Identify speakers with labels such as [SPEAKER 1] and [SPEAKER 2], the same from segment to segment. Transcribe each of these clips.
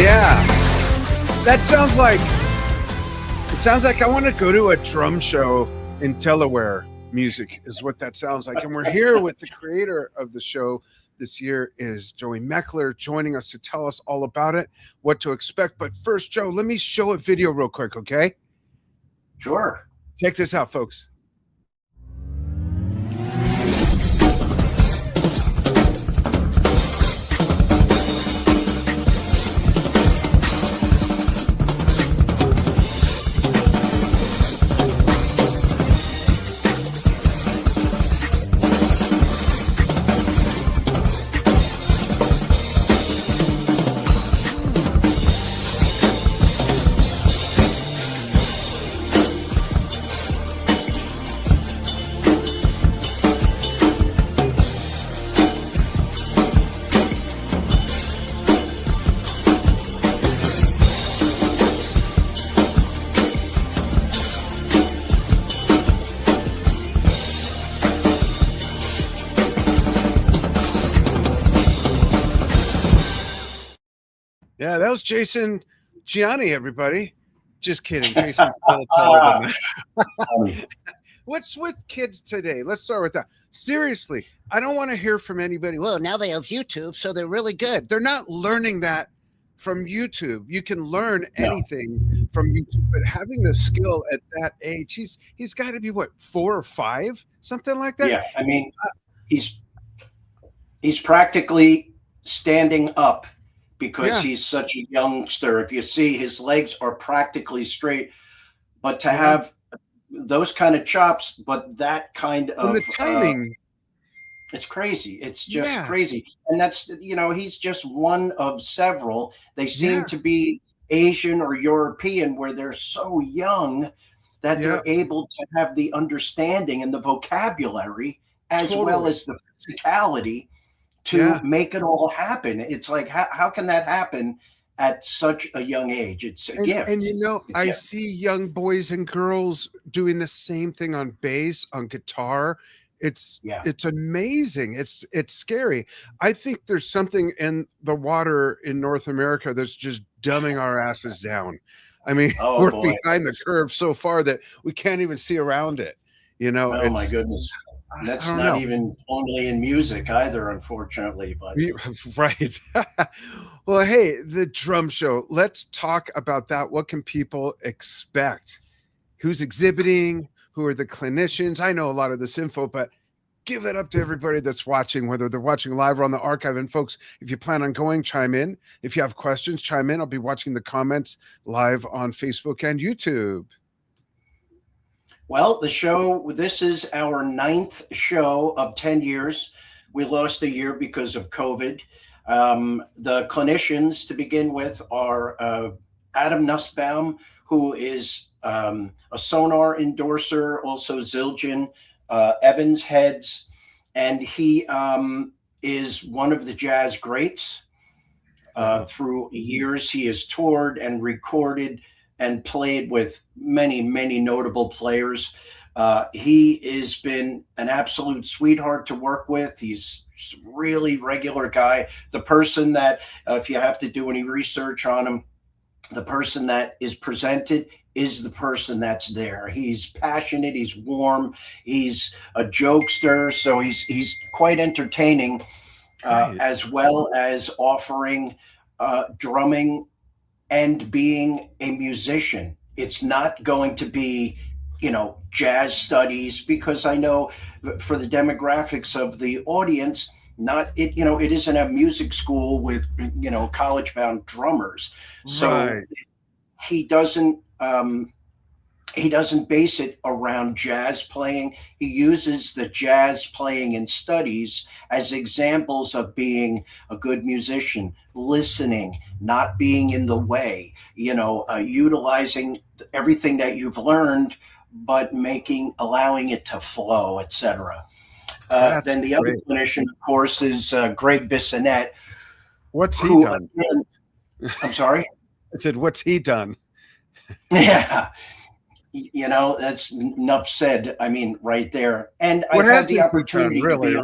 [SPEAKER 1] Yeah, that sounds like, it sounds like I want to go to a drum show in Delaware. Music is what that sounds like. And we're here with the creator of the show this year is Joey Mekler, joining us to tell us all about it, what to expect. But first, Joe, let me show a video real quick, okay?
[SPEAKER 2] Sure.
[SPEAKER 1] Check this out, folks. Yeah, that was Jason Gianni, everybody. Just kidding. Jason's still taller than that. What's with kids today? Let's start with that. Seriously, I don't want to hear from anybody. Well, now they have YouTube, so they're really good. They're not learning that from YouTube. You can learn anything from YouTube, but having the skill at that age, he's got to be what, 4 or 5, something like that.
[SPEAKER 2] Yeah, I mean, he's practically standing up because he's such a youngster. If you see, his legs are practically straight. But to have those kind of chops, but that kind of
[SPEAKER 1] the timing,
[SPEAKER 2] it's crazy. It's just crazy. And that's, you know, he's just one of several. They seem to be Asian or European, where they're so young that they're able to have the understanding and the vocabulary as well as the physicality to make it all happen. It's like, how can that happen at such a young age? It's a gift.
[SPEAKER 1] And you know, I see young boys and girls doing the same thing on bass, on guitar. It's amazing. It's scary. I think there's something in the water in North America that's just dumbing our asses down. I mean, we're behind the curve so far that we can't even see around it. You know,
[SPEAKER 2] oh my goodness. That's not even only in music either, unfortunately. But
[SPEAKER 1] right. Well, hey, the drum show. Let's talk about that. What can people expect? Who's exhibiting? Who are the clinicians? I know a lot of this info, but give it up to everybody that's watching, whether they're watching live or on the archive. And folks, if you plan on going, chime in. If you have questions, chime in. I'll be watching the comments live on Facebook and YouTube.
[SPEAKER 2] Well, the show, this is our 9th show of 10 years. We lost a year because of COVID. The clinicians, to begin with, are Adam Nussbaum, who is a sonar endorser, also Zildjian, Evans heads, and he is one of the jazz greats. Through years, he has toured and recorded and played with many, many notable players. He has been an absolute sweetheart to work with. He's a really regular guy. The person that, if you have to do any research on him, the person that is presented is the person that's there. He's passionate, he's warm, he's a jokester, so he's quite entertaining, as well as offering drumming and being a musician. It's not going to be, you know, jazz studies, because I know for the demographics of the audience, it isn't a music school with, you know, college-bound drummers. So he doesn't base it around jazz playing. He uses the jazz playing and studies as examples of being a good musician, listening, not being in the way, you know, utilizing everything that you've learned, but allowing it to flow, etc. Then the other clinician, of course, is Gregg Bissonette.
[SPEAKER 1] What's he done?
[SPEAKER 2] I'm sorry?
[SPEAKER 1] I said, what's he done?
[SPEAKER 2] Yeah. You know, that's enough said. I mean, right there. And I've had the opportunity
[SPEAKER 1] really.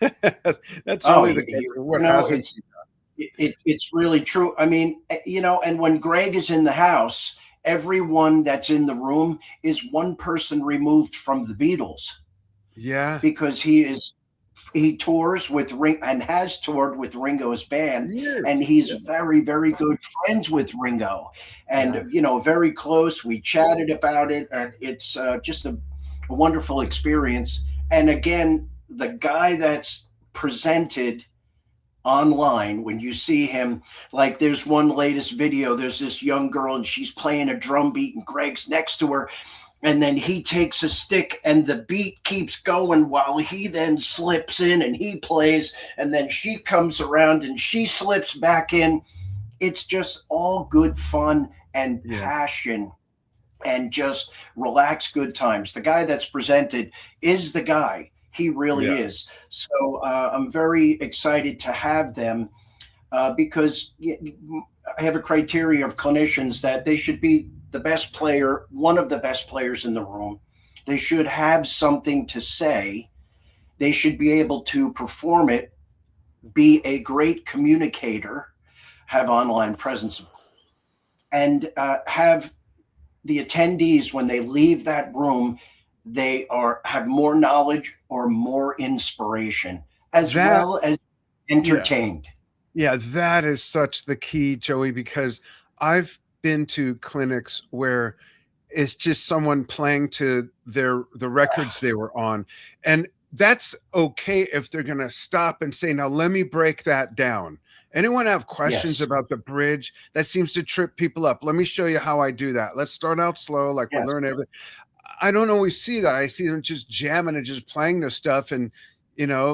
[SPEAKER 1] That's really the question. What hasn't he done?
[SPEAKER 2] It's really true. I mean, and when Gregg is in the house, everyone that's in the room is one person removed from the Beatles.
[SPEAKER 1] Yeah.
[SPEAKER 2] Because he tours with and has toured with Ringo's band, and he's very, very good friends with Ringo, and very close. We chatted about it, and it's just a wonderful experience. And again, the guy that's presented online, when you see him, like there's one latest video, there's this young girl and she's playing a drum beat and Gregg's next to her, and then he takes a stick and the beat keeps going while he then slips in and he plays, and then she comes around and she slips back in. It's just all good fun and passion and just relaxed good times. The guy that's presented is the guy. He really is. So I'm very excited to have them because I have a criteria of clinicians that they should be the best player, one of the best players in the room. They should have something to say. They should be able to perform it, be a great communicator, have online presence, and have the attendees, when they leave that room, they have more knowledge or more inspiration, as well as entertained.
[SPEAKER 1] Yeah, that is such the key, Joey, because I've been to clinics where it's just someone playing to the records they were on. And that's okay if they're going to stop and say, now let me break that down. Anyone have questions about the bridge? That seems to trip people up. Let me show you how I do that. Let's start out slow, like we learn everything. I don't always see that. I see them just jamming and just playing the stuff. And,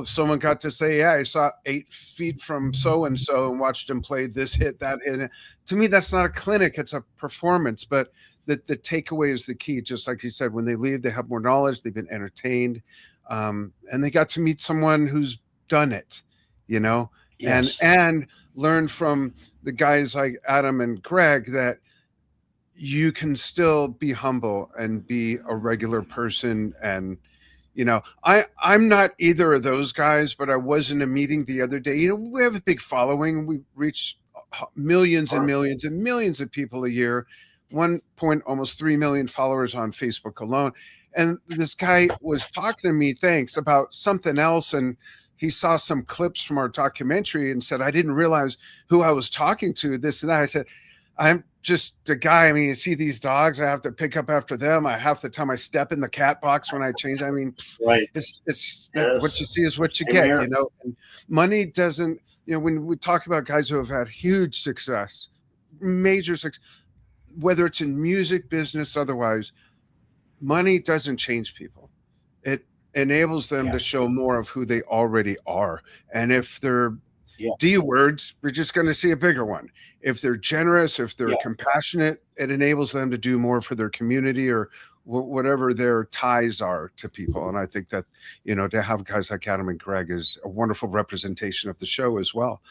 [SPEAKER 1] someone got to say, yeah, I saw 8 feet from so-and-so and watched him play this hit, that hit. And to me, that's not a clinic. It's a performance. But the takeaway is the key. Just like you said, when they leave, they have more knowledge. They've been entertained. And they got to meet someone who's done it, and learn from the guys like Adam and Gregg that you can still be humble and be a regular person. And, I'm not either of those guys, but I was in a meeting the other day. We have a big following. We reach millions and millions and millions of people a year. Almost 3 million followers on Facebook alone. And this guy was talking to me, about something else. And he saw some clips from our documentary and said, I didn't realize who I was talking to, this and that. I said, I'm just a guy. I mean, you see these dogs, I have to pick up after them. I half the time I step in the cat box when I change. I mean, it's what you see is what you get, And money doesn't, when we talk about guys who have had huge success, major success, whether it's in music, business, otherwise, money doesn't change people. It enables them to show more of who they already are. And if they're D words, we're just going to see a bigger one. If they're generous, if they're compassionate, it enables them to do more for their community or whatever their ties are to people. And I think that, to have guys like Adam and Gregg is a wonderful representation of the show as well.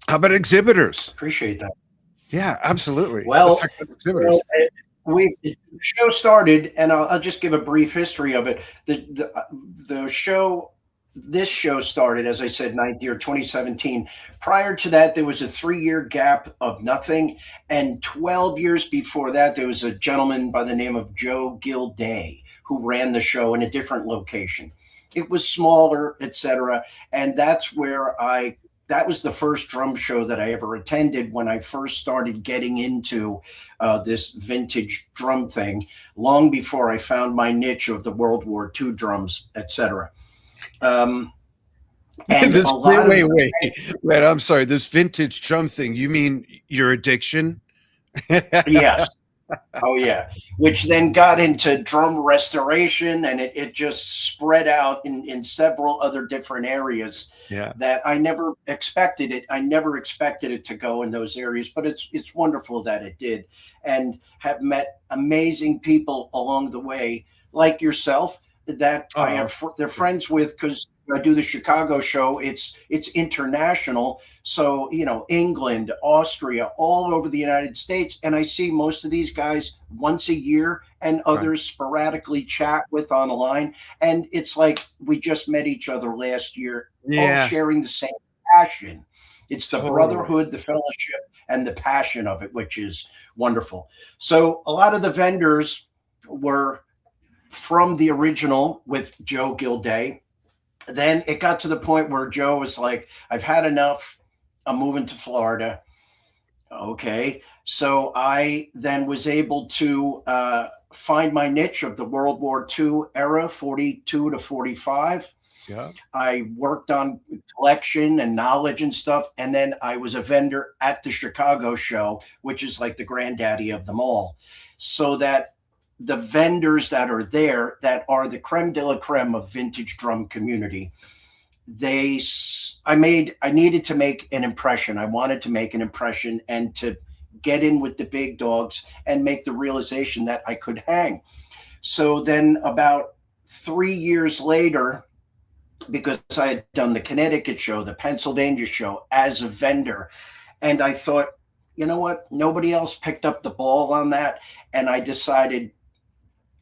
[SPEAKER 1] How about exhibitors?
[SPEAKER 2] Appreciate that.
[SPEAKER 1] Yeah, absolutely.
[SPEAKER 2] Well, the show started, and I'll just give a brief history of it. This show started, as I said, 9th year, 2017. Prior to that, there was a 3-year gap of nothing. And 12 years before that, there was a gentleman by the name of Joe Gilday who ran the show in a different location. It was smaller, etc. And that's where that was the first drum show that I ever attended when I first started getting into this vintage drum thing, long before I found my niche of the World War II drums, etc. And
[SPEAKER 1] wait, I'm sorry. This vintage drum thing, you mean your addiction?
[SPEAKER 2] Yes. Oh, yeah. Which then got into drum restoration, and it just spread out in several other different areas that I never expected it. I never expected it to go in those areas, but it's wonderful that it did, and have met amazing people along the way, like yourself, that they're friends with, because I do the Chicago show. It's international. So, England, Austria, all over the United States. And I see most of these guys once a year, and others sporadically chat with on the line. And it's like we just met each other last year, all sharing the same passion. It's the
[SPEAKER 1] Totally.
[SPEAKER 2] brotherhood, the fellowship, and the passion of it, which is wonderful. So a lot of the vendors were from the original with Joe Gilday. Then it got to the point where Joe was like, I've had enough. I'm moving to Florida. Okay. So I then was able to find my niche of the World War II era, 42 to 45.
[SPEAKER 1] Yeah.
[SPEAKER 2] I worked on collection and knowledge and stuff. And then I was a vendor at the Chicago show, which is like the granddaddy of them all. So that the vendors that are there, that are the creme de la creme of vintage drum community, I needed to make an impression. I wanted to make an impression and to get in with the big dogs and make the realization that I could hang. So then about 3 years later, because I had done the Connecticut show, the Pennsylvania show as a vendor, and I thought, you know what? Nobody else picked up the ball on that. And I decided,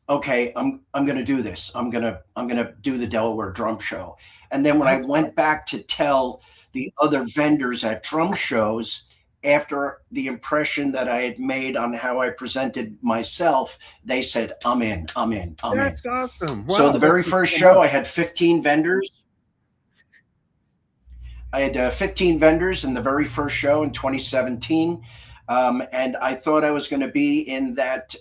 [SPEAKER 2] okay, I'm going to do this. I'm going to do the Delaware Drum Show. And then when I went back to tell the other vendors at drum shows, after the impression that I had made on how I presented myself, they said, I'm in.
[SPEAKER 1] That's awesome. Wow,
[SPEAKER 2] so the very first show, I had 15 vendors. I had 15 vendors in the very first show in 2017. And I thought I was going to be in that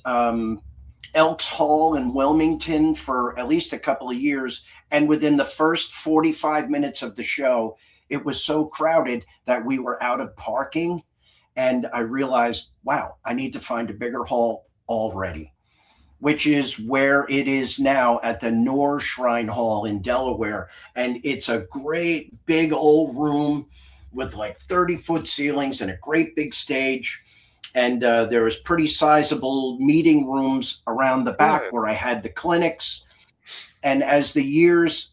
[SPEAKER 2] Elks Hall in Wilmington for at least a couple of years. And within the first 45 minutes of the show, it was so crowded that we were out of parking. And I realized, wow, I need to find a bigger hall already, which is where it is now at the Norr Shrine Hall in Delaware. And it's a great big old room with like 30-foot ceilings and a great big stage. And there was pretty sizable meeting rooms around the back where I had the clinics. And as the years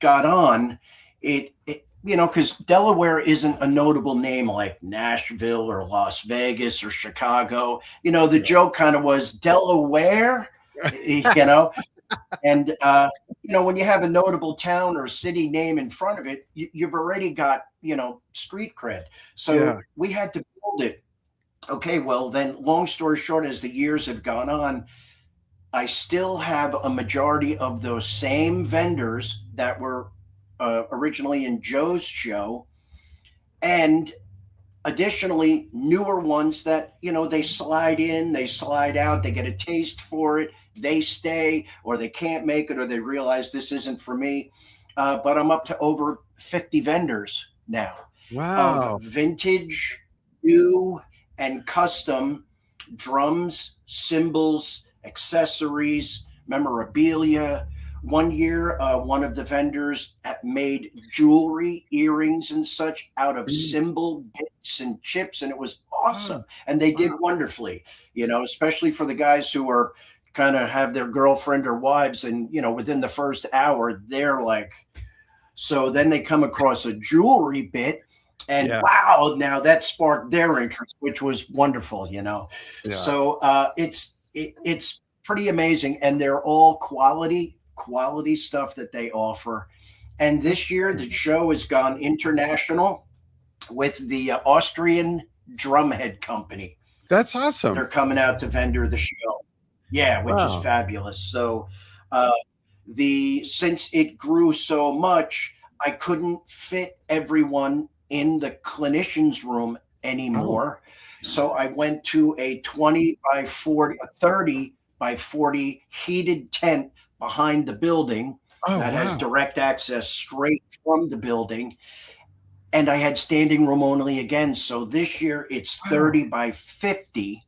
[SPEAKER 2] got on, it because Delaware isn't a notable name like Nashville or Las Vegas or Chicago. The joke kind of was Delaware, and when you have a notable town or city name in front of it, you've already got, street cred. So we had to build it. Okay, well, then long story short, as the years have gone on, I still have a majority of those same vendors that were originally in Joe's show, and additionally newer ones that they slide in, they slide out, they get a taste for it, they stay, or they can't make it, or they realize this isn't for me. But I'm up to over 50 vendors now.
[SPEAKER 1] Wow.
[SPEAKER 2] Of vintage, new, and custom drums, cymbals, accessories, memorabilia. One year, one of the vendors made jewelry, earrings, and such out of cymbal bits and chips, and it was awesome. And they did wonderfully, especially for the guys who are kind of have their girlfriend or wives, and within the first hour, they're like, so then they come across a jewelry bit, and wow, now that sparked their interest, which was wonderful, So it's pretty amazing, and they're all quality stuff that they offer. And this year the show has gone international with the Austrian Drumhead Company.
[SPEAKER 1] That's awesome.
[SPEAKER 2] They're coming out to vendor the show. Yeah, which is fabulous. So since it grew so much, I couldn't fit everyone in the clinicians room anymore. So I went to a 20 by 40, a 30 by 40 heated tent behind the building that has direct access straight from the building. And I had standing room only again. So this year it's 30 by 50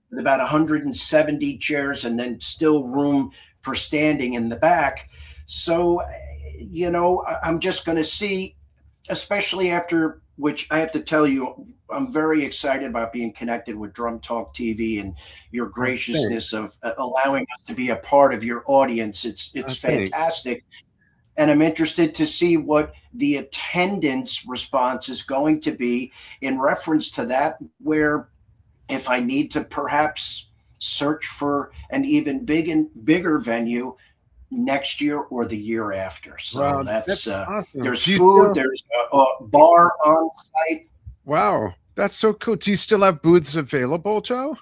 [SPEAKER 2] with about 170 chairs, and then still room for standing in the back. So, I'm just going to see, especially after, which I have to tell you, I'm very excited about being connected with Drum Talk TV and your graciousness of allowing us to be a part of your audience. It's fantastic. And I'm interested to see what the attendance response is going to be in reference to that, where if I need to perhaps search for an even bigger venue, next year or the year after. So
[SPEAKER 1] Wow,
[SPEAKER 2] that's
[SPEAKER 1] awesome.
[SPEAKER 2] there's food, there's a bar on site.
[SPEAKER 1] Wow, that's so cool. Do you still have booths available, Joe?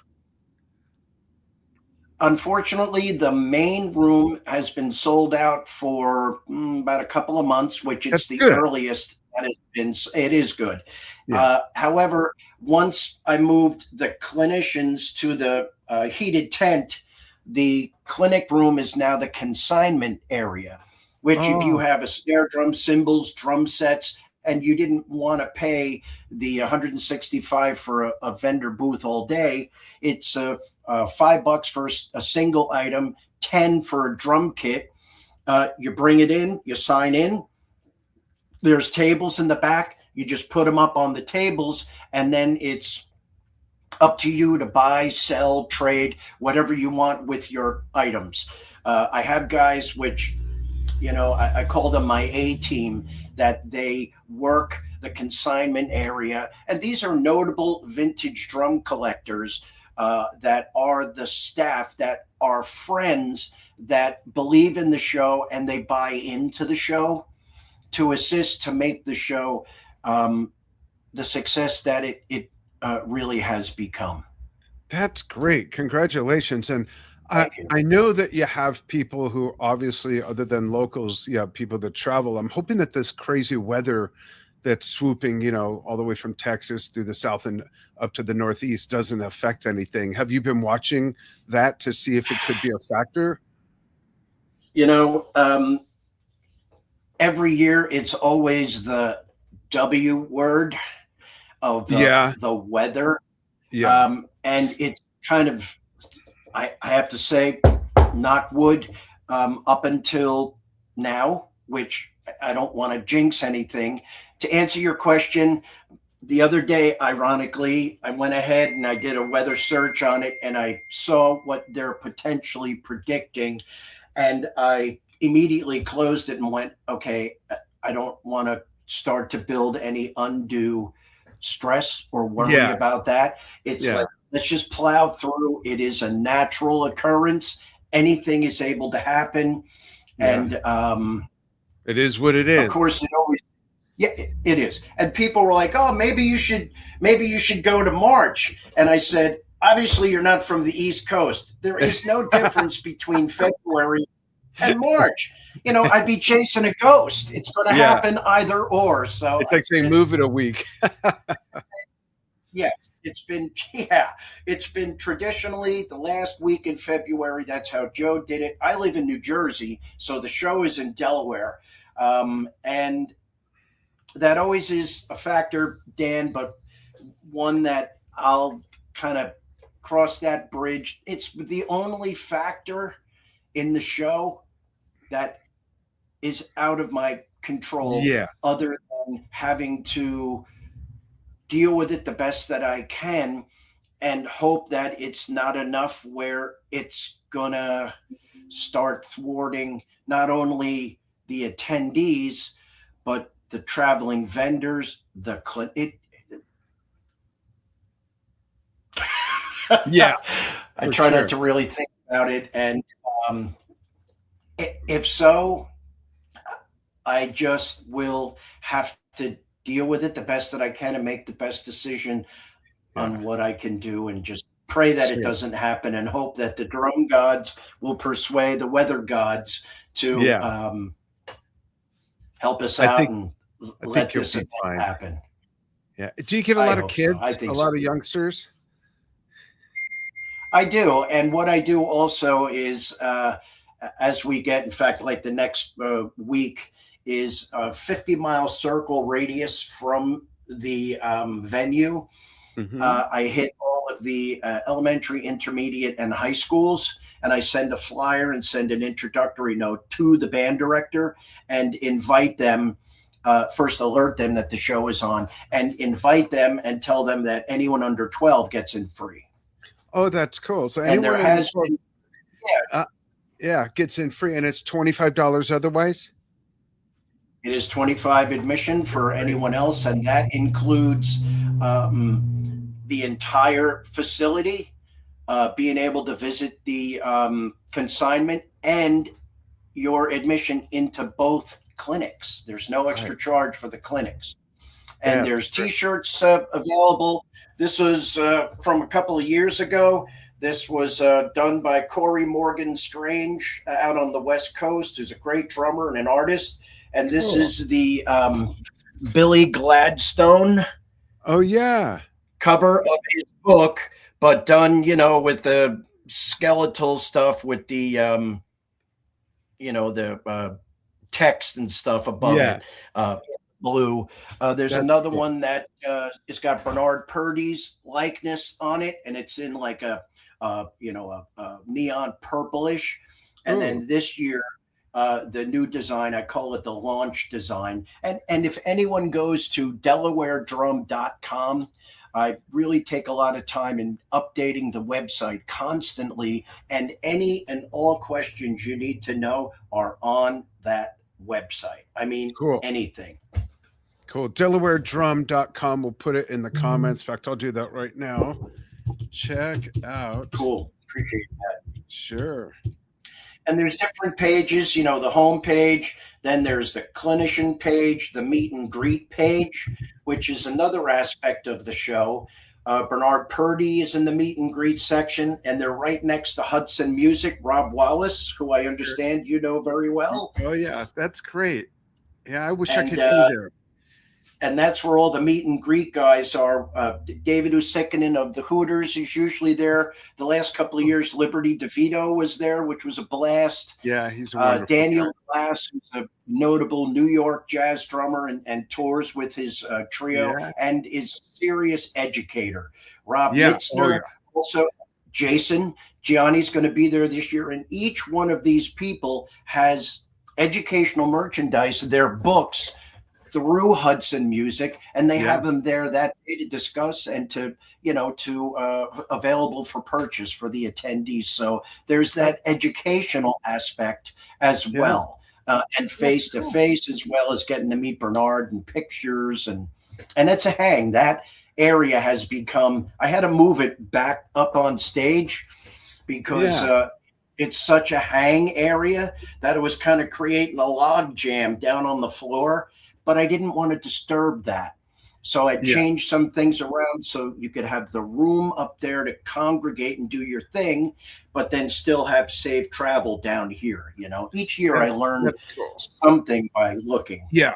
[SPEAKER 2] Unfortunately, the main room has been sold out for about a couple of months, which it's
[SPEAKER 1] That's
[SPEAKER 2] the
[SPEAKER 1] good.
[SPEAKER 2] earliest that it's been. It is good.
[SPEAKER 1] Yeah.
[SPEAKER 2] However, once I moved the clinicians to the heated tent, the clinic room is now the consignment area, which if you
[SPEAKER 1] Oh,
[SPEAKER 2] have a snare drum, cymbals, drum sets, and you didn't want to pay the 165 for a vendor booth all day, it's $5 for a single item, 10 for a drum kit. You bring it in, you sign in. There's tables in the back. You just put them up on the tables, and then it's up to you to buy, sell, trade, whatever you want with your items. I have guys which, I call them my A team, that they work the consignment area. And these are notable vintage drum collectors that are the staff, that are friends, that believe in the show and they buy into the show to assist to make the show the success that it really has become.
[SPEAKER 1] that's great. Congratulations. And I know that you have people who obviously, other than locals, you have people that travel. I'm hoping that this crazy weather that's swooping, all the way from Texas through the South and up to the Northeast doesn't affect anything. Have you been watching that to see if it could be a factor?
[SPEAKER 2] Every year it's always the W word of
[SPEAKER 1] Yeah.
[SPEAKER 2] the weather.
[SPEAKER 1] Yeah.
[SPEAKER 2] And it's kind of, I have to say, knock wood, up until now, which I don't want to jinx anything. To answer your question, the other day, ironically, I went ahead and I did a weather search on it, and I saw what they're potentially predicting. And I immediately closed it and went, okay, I don't want to start to build any undue stress or worry about that. It's like, let's just plow through. It is a natural occurrence. Anything is able to happen. And
[SPEAKER 1] it is what it is.
[SPEAKER 2] Of course, it always, it is. And people were like, oh, maybe you should go to March. And I said, obviously you're not from the East Coast. There is no difference between February and March. I'd be chasing a ghost. It's going to happen either or. So
[SPEAKER 1] it's like saying move it a week.
[SPEAKER 2] Yeah, it's been traditionally the last week in February. That's how Joe did it. I live in New Jersey, so the show is in Delaware. And that always is a factor, Dan, but one that I'll kind of cross that bridge. It's the only factor in the show that is out of my control, other than having to deal with it the best that I can and hope that it's not enough where it's gonna start thwarting not only the attendees, but the traveling vendors, I try not to really think about it. And if so, I just will have to deal with it the best that I can and make the best decision on what I can do, and just pray that it doesn't happen, and hope that the drum gods will persuade the weather gods to help us out and let this event happen.
[SPEAKER 1] Yeah. Do you get a lot of kids, a lot of youngsters?
[SPEAKER 2] I do. And what I do also is, as we get, in fact, like the next week, is a 50-mile circle radius from the venue. I hit all of the elementary, intermediate, and high schools, and I send a flyer and send an introductory note to the band director and invite them, first alert them that the show is on, and invite them and tell them that anyone under 12 gets in free.
[SPEAKER 1] Oh, that's cool. So
[SPEAKER 2] and there has been,
[SPEAKER 1] gets in free, and it's $25 otherwise?
[SPEAKER 2] It is $25 admission for anyone else, and that includes the entire facility, being able to visit the consignment, and your admission into both clinics. There's no extra charge for the clinics. And there's T-shirts available. This was from a couple of years ago. This was done by Corey Morgan Strange out on the West Coast, who's a great drummer and an artist. And this is the Billy Gladstone cover of his book, but done, with the skeletal stuff with the, the text and stuff above it. Blue. There's another one that it's got Bernard Purdy's likeness on it, and it's in like a neon purplish. And then this year, the new design, I call it the launch design. And if anyone goes to DelawareDrum.com, I really take a lot of time in updating the website constantly, and any and all questions you need to know are on that website. I mean, anything.
[SPEAKER 1] Cool. DelawareDrum.com. We'll put it in the comments. In fact, I'll do that right now. Check out.
[SPEAKER 2] Cool. Appreciate that.
[SPEAKER 1] Sure.
[SPEAKER 2] And there's different pages, the home page. Then there's the clinician page, the meet and greet page, which is another aspect of the show. Bernard Purdy is in the meet and greet section, and they're right next to Hudson Music. Rob Wallace, who I understand you know very well.
[SPEAKER 1] Oh, yeah. That's great. Yeah, I wish I could be there.
[SPEAKER 2] And that's where all the meet and greet guys are. David Usikinen of the Hooters is usually there. The last couple of years, Liberty DeVito was there, which was a blast.
[SPEAKER 1] Yeah, he's a wonderful
[SPEAKER 2] Daniel
[SPEAKER 1] guy.
[SPEAKER 2] Glass, who's a notable New York jazz drummer and tours with his trio and is a serious educator. Rob Mitzner, also Jason. Gianni's going to be there this year. And each one of these people has educational merchandise, their books, through Hudson Music, and they have them there that day to discuss and to available for purchase for the attendees. So there's that educational aspect as well, and face to face, as well as getting to meet Bernard and pictures, and it's a hang. That area has become. I had to move it back up on stage because it's such a hang area that it was kind of creating a log jam down on the floor. But I didn't want to disturb that. So I changed some things around so you could have the room up there to congregate and do your thing, but then still have safe travel down here. Each year I learn something by looking.
[SPEAKER 1] Yeah,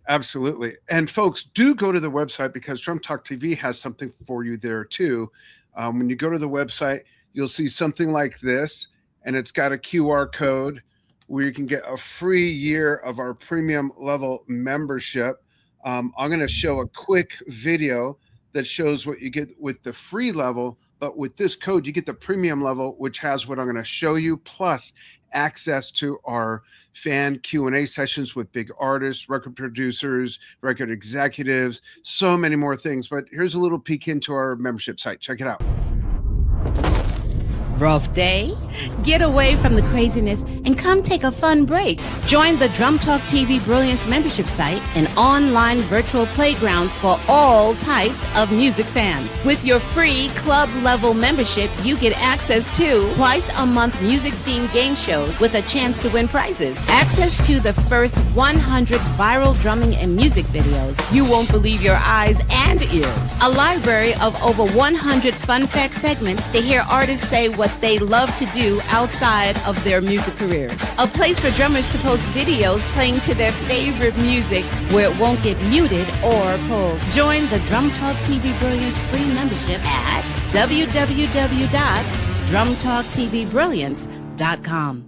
[SPEAKER 1] absolutely. And folks, do go to the website because Drum Talk TV has something for you there too. When you go to the website, you'll see something like this, and it's got a QR code where you can get a free year of our premium level membership. I'm going to show a quick video that shows what you get with the free level, but with this code, you get the premium level, which has what I'm going to show you, plus access to our fan Q&A sessions with big artists, record producers, record executives, so many more things. But here's a little peek into our membership site. Check it out.
[SPEAKER 3] Rough day? Get away from the craziness and come take a fun break. Join the Drum Talk TV Brilliance membership site, an online virtual playground for all types of music fans. With your free club level membership, you get access to twice a month music themed game shows with a chance to win prizes. Access to the first 100 viral drumming and music videos. You won't believe your eyes and ears. A library of over 100 fun fact segments to hear artists say what they love to do outside of their music careers. A place for drummers to post videos playing to their favorite music where it won't get muted or pulled. Join the Drum Talk TV Brilliance free membership at www.drumtalktvbrilliance.com.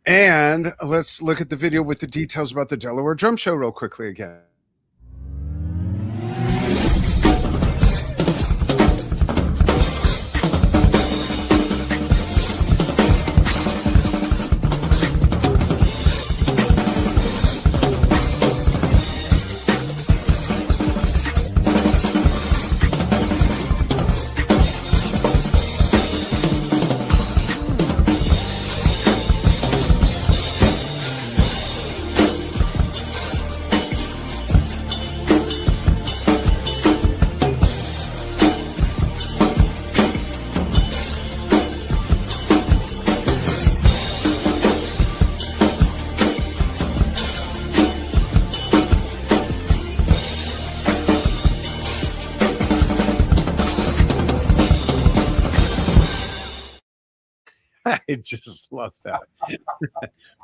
[SPEAKER 1] And let's look at the video with the details about the Delaware Drum Show real quickly again. I just love that.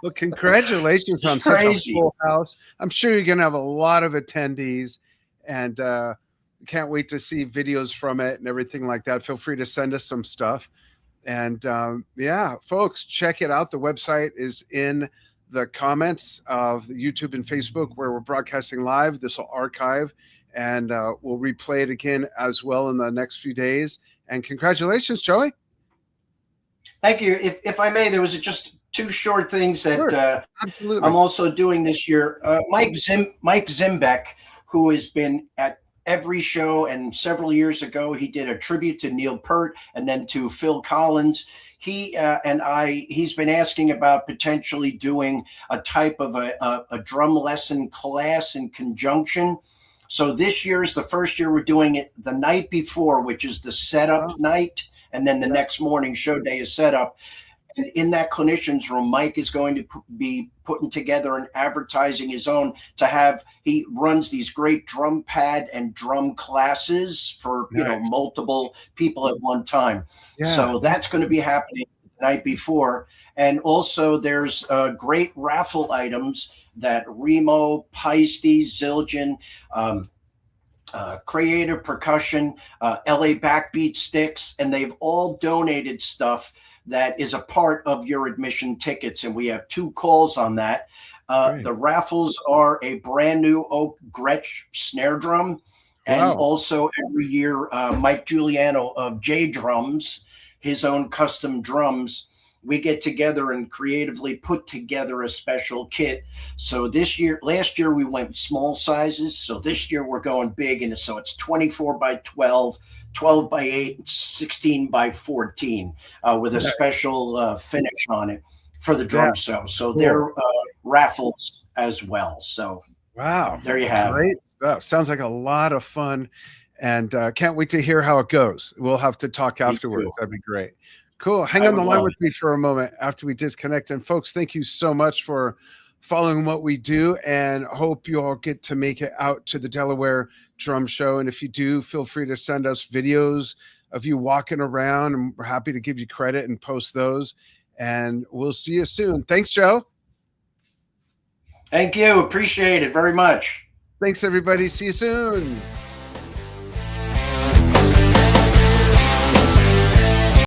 [SPEAKER 1] Well, congratulations on
[SPEAKER 2] It's
[SPEAKER 1] such a
[SPEAKER 2] crazy.
[SPEAKER 1] full house. I'm sure you're going to have a lot of attendees, and can't wait to see videos from it and everything like that. Feel free to send us some stuff. And yeah, folks, check it out. The website is in the comments of the YouTube and Facebook where we're broadcasting live. This will archive, and we'll replay it again as well in the next few days. And congratulations, Joey.
[SPEAKER 2] Thank you. If I may, there was just two short things that
[SPEAKER 1] Sure. Absolutely.
[SPEAKER 2] I'm also doing this year. Mike Czimback, who has been at every show, and several years ago he did a tribute to Neil Peart and then to Phil Collins. He's been asking about potentially doing a type of a drum lesson class in conjunction. So this year is the first year we're doing it the night before, which is the setup night, and then the next morning show day is setup. And in that clinicians room, Mike is going to be putting together and advertising his own he runs these great drum pad and drum classes for, multiple people at one time. Yeah. So that's going to be happening the night before. And also there's great raffle items that Remo, Peisty, Zildjian, Creative Percussion, LA Backbeat Sticks, and they've all donated stuff that is a part of your admission tickets. And we have 2 calls on that. The raffles are a brand new oak Gretsch snare drum. And also every year, Mike Giuliano of J Drums, his own custom drums, we get together and creatively put together a special kit. So last year we went small sizes. So this year we're going big. And so it's 24 by 12, 12 by 8, 16 by 14 with a special finish on it for the drum show. So they're raffles as well. So there you have
[SPEAKER 1] it. Great stuff. Sounds like a lot of fun, and can't wait to hear how it goes. We'll have to talk afterwards. That'd be great. Cool. Hang on the line with me for a moment after we disconnect. And folks, thank you so much for following what we do, and hope you all get to make it out to the Delaware Drum Show. And if you do, feel free to send us videos of you walking around, and we're happy to give you credit and post those. And we'll see you soon. Thanks, Joe.
[SPEAKER 2] Thank you. Appreciate it very much.
[SPEAKER 1] Thanks, everybody. See you soon.